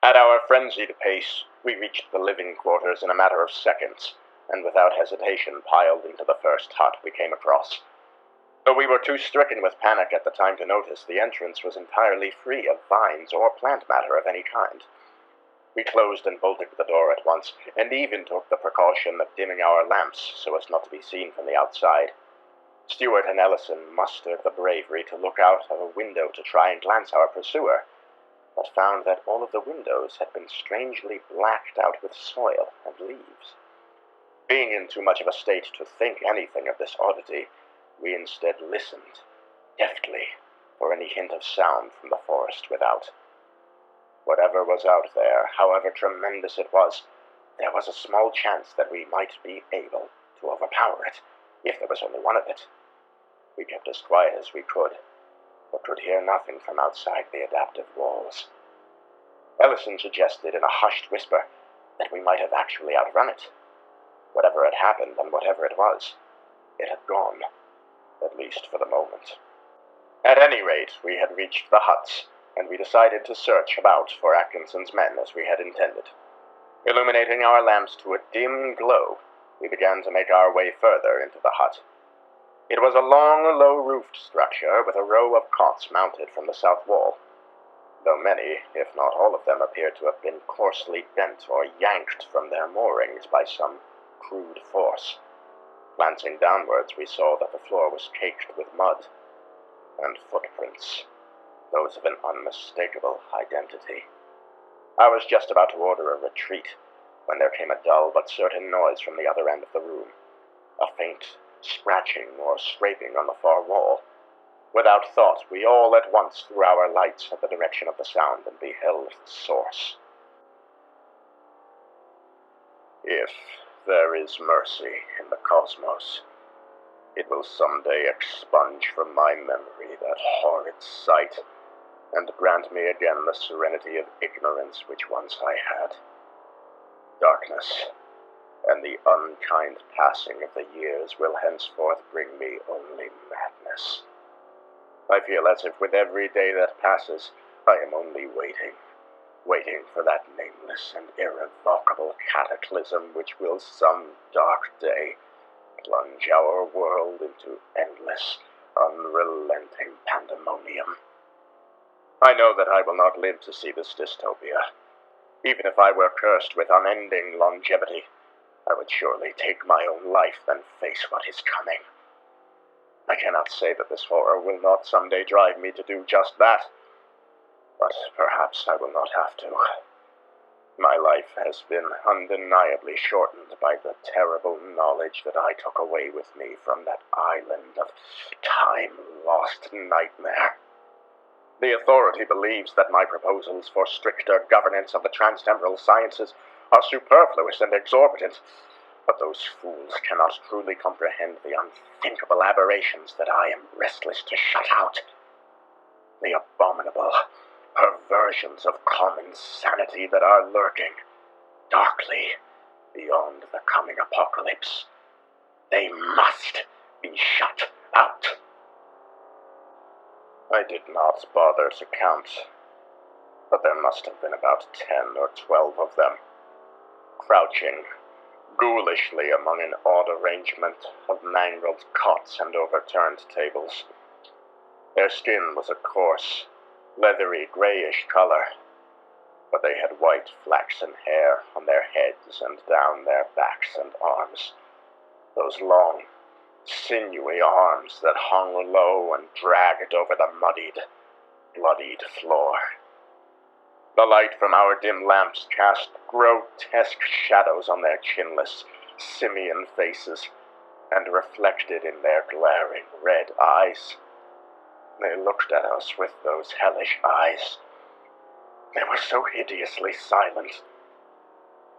At our frenzied pace, we reached the living quarters in a matter of seconds, and without hesitation piled into the first hut we came across. Though we were too stricken with panic at the time to notice, the entrance was entirely free of vines or plant matter of any kind. We closed and bolted the door at once, and even took the precaution of dimming our lamps so as not to be seen from the outside. Stewart and Ellison mustered the bravery to look out of a window to try and glance our pursuer, but found that all of the windows had been strangely blacked out with soil and leaves. Being in too much of a state to think anything of this oddity, we instead listened, deftly, for any hint of sound from the forest without. Whatever was out there, however tremendous it was, there was a small chance that we might be able to overpower it, if there was only one of it. We kept as quiet as we could, but could hear nothing from outside the adaptive walls. Ellison suggested in a hushed whisper that we might have actually outrun it. Whatever had happened and whatever it was, it had gone, at least for the moment. At any rate, we had reached the huts, and we decided to search about for Atkinson's men as we had intended. Illuminating our lamps to a dim glow, we began to make our way further into the hut. It was a long, low-roofed structure with a row of cots mounted from the south wall, though many, if not all of them, appeared to have been coarsely bent or yanked from their moorings by some crude force. Glancing downwards, we saw that the floor was caked with mud and footprints, those of an unmistakable identity. I was just about to order a retreat when there came a dull but certain noise from the other end of the room, a faint scratching or scraping on the far wall. Without thought, we all at once threw our lights at the direction of the sound and beheld the source. If there is mercy in the cosmos, it will someday expunge from my memory that horrid sight, and grant me again the serenity of ignorance which once I had. Darkness, and the unkind passing of the years will henceforth bring me only madness. I feel as if with every day that passes, I am only waiting for that nameless and irrevocable cataclysm which will some dark day plunge our world into endless, unrelenting pandemonium. I know that I will not live to see this dystopia. Even if I were cursed with unending longevity, I would surely take my own life than face what is coming. I cannot say that this horror will not someday drive me to do just that, but perhaps I will not have to. My life has been undeniably shortened by the terrible knowledge that I took away with me from that island of time-lost nightmare. The authority believes that my proposals for stricter governance of the transtemporal sciences are superfluous and exorbitant, but those fools cannot truly comprehend the unthinkable aberrations that I am restless to shut out. The abominable perversions of common sanity that are lurking darkly beyond the coming apocalypse. They must be shut out. I did not bother to count, but there must have been about 10 or 12 of them, crouching ghoulishly among an odd arrangement of mangled cots and overturned tables. Their skin was a coarse, leathery grayish color, but they had white flaxen hair on their heads and down their backs and arms, those long, sinewy arms that hung low and dragged over the muddied, bloodied floor. The light from our dim lamps cast grotesque shadows on their chinless, simian faces, and reflected in their glaring red eyes. They looked at us with those hellish eyes. They were so hideously silent.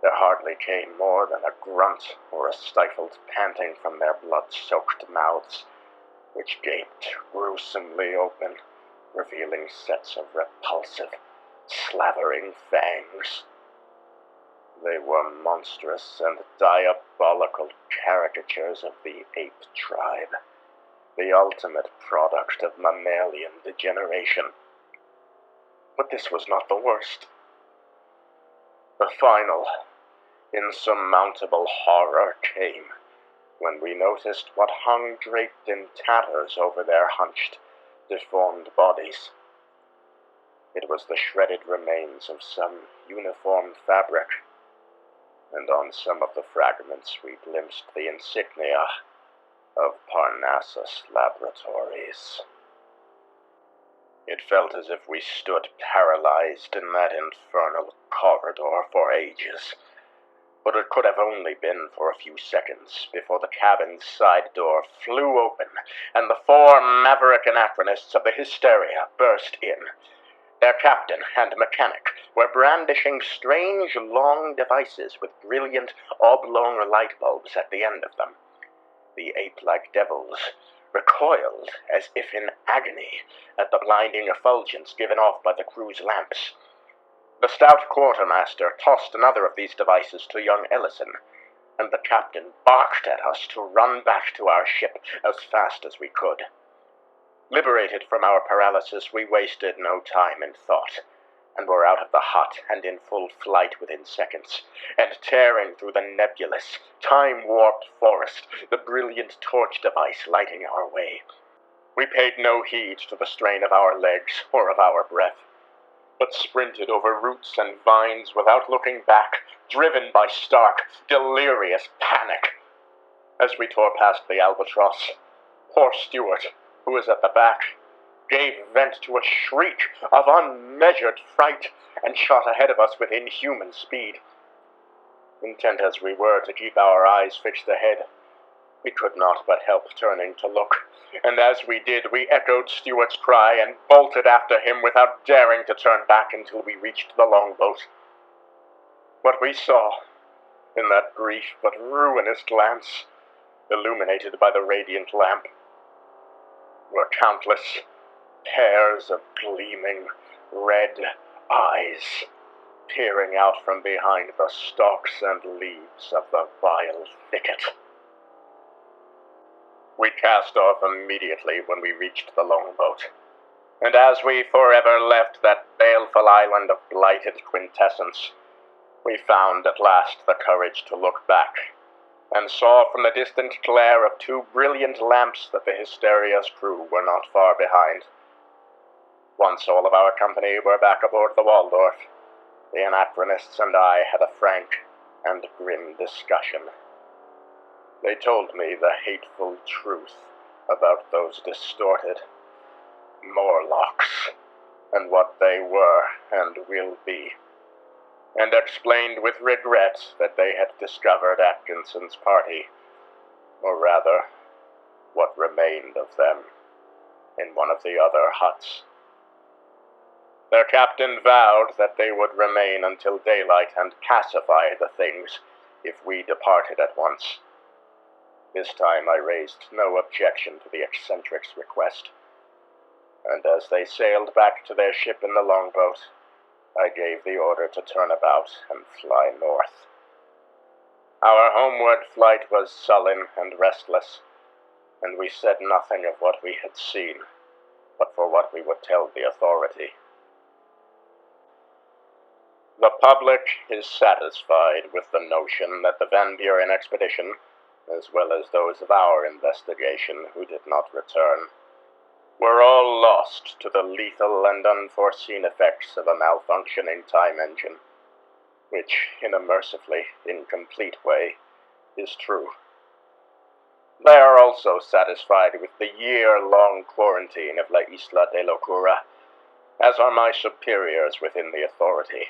There hardly came more than a grunt or a stifled panting from their blood-soaked mouths, which gaped gruesomely open, revealing sets of repulsive, slavering fangs. They were monstrous and diabolical caricatures of the ape tribe, the ultimate product of mammalian degeneration. But this was not the worst. The final, insurmountable horror came when we noticed what hung draped in tatters over their hunched, deformed bodies. It was the shredded remains of some uniform fabric, and on some of the fragments we glimpsed the insignia of Parnassus Laboratories. It felt as if we stood paralyzed in that infernal corridor for ages, but it could have only been for a few seconds before the cabin's side door flew open and the four maverick anachronists of the Hysteria burst in. Their captain and mechanic were brandishing strange long devices with brilliant oblong light bulbs at the end of them. The ape-like devils recoiled as if in agony at the blinding effulgence given off by the crew's lamps. The stout quartermaster tossed another of these devices to young Ellison, and the captain barked at us to run back to our ship as fast as we could. Liberated from our paralysis, we wasted no time in thought, and were out of the hut and in full flight within seconds, and tearing through the nebulous, time-warped forest, the brilliant torch device lighting our way. We paid no heed to the strain of our legs or of our breath, but sprinted over roots and vines without looking back, driven by stark, delirious panic. As we tore past the albatross, poor Stuart, who was at the back, gave vent to a shriek of unmeasured fright and shot ahead of us with inhuman speed. Intent as we were to keep our eyes fixed ahead, we could not but help turning to look, and as we did, we echoed Stuart's cry and bolted after him without daring to turn back until we reached the longboat. What we saw, in that brief but ruinous glance, illuminated by the radiant lamp, were countless pairs of gleaming red eyes peering out from behind the stalks and leaves of the vile thicket. We cast off immediately when we reached the longboat, and as we forever left that baleful island of blighted quintessence, we found at last the courage to look back, and saw from the distant glare of two brilliant lamps that the Hysteria's crew were not far behind. Once all of our company were back aboard the Waldorf, the anachronists and I had a frank and grim discussion. They told me the hateful truth about those distorted Morlocks, and what they were and will be, and explained with regret that they had discovered Atkinson's party, or rather, what remained of them, in one of the other huts. Their captain vowed that they would remain until daylight and pacify the things if we departed at once. This time I raised no objection to the eccentric's request, and as they sailed back to their ship in the longboat, I gave the order to turn about and fly north. Our homeward flight was sullen and restless, and we said nothing of what we had seen, but for what we would tell the authority. The public is satisfied with the notion that the Van Buren expedition, as well as those of our investigation who did not return, were all lost to the lethal and unforeseen effects of a malfunctioning time engine, which, in a mercifully incomplete way, is true. They are also satisfied with the year-long quarantine of La Isla de Locura, as are my superiors within the authority.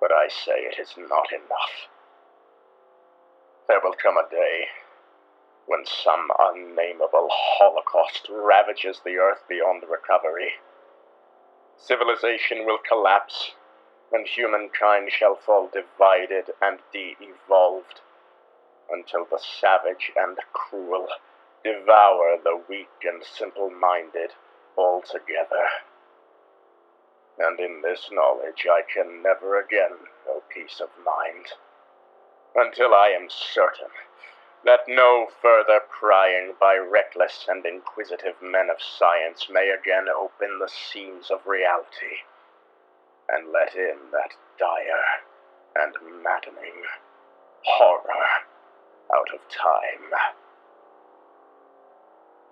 But I say it is not enough. There will come a day when some unnameable holocaust ravages the earth beyond recovery. Civilization will collapse, and humankind shall fall divided and de-evolved, until the savage and cruel devour the weak and simple-minded altogether. And in this knowledge I can never again know peace of mind, until I am certain that no further prying by reckless and inquisitive men of science may again open the scenes of reality, and let in that dire and maddening horror out of time.